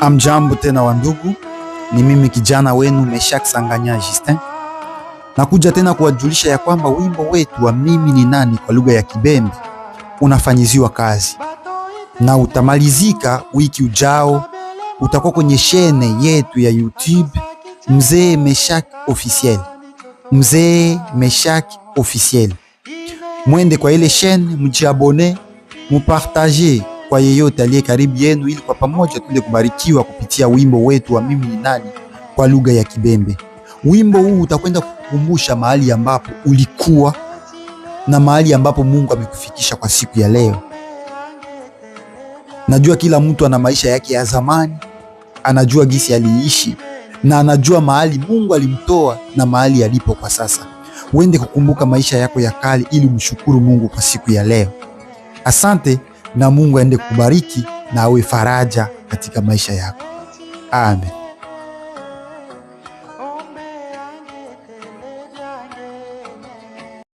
Amjambo tena wandugu, ni mimi kijana wenu Meshak Sanganya Justin. Nakuja tena kuwajulisha ya kwamba wimbo wetu wa Mimi ni Nani kwa lugha ya Kibembe unafanyiziwa kazi na utamalizika wiki ujao. Utakuwa kwenye shene yetu ya YouTube Mzee Meshak Officiel, Mzee Meshak Officiel. Mwende kwa ile shene, mjiabone, mupartage kwa yeyote aliye karibu yenu, ili kwa pamoja tuende kubarikiwa kupitia wimbo wetu wa Mimi ni Nani kwa lugha ya Kibembe. Wimbo huu utakwenda kukumbusha mahali ambapo ulikuwa na mahali ambapo Mungu amekufikisha kwa siku ya leo. Najua kila mtu ana maisha yake ya zamani, anajua gisi aliishi na anajua mahali Mungu alimtoa na mahali alipo kwa sasa. Uende kukumbuka maisha yako ya kale ili mshukuru Mungu kwa siku ya leo. Asante, na Mungu aende kubariki na awe faraja katika maisha yako. Amen.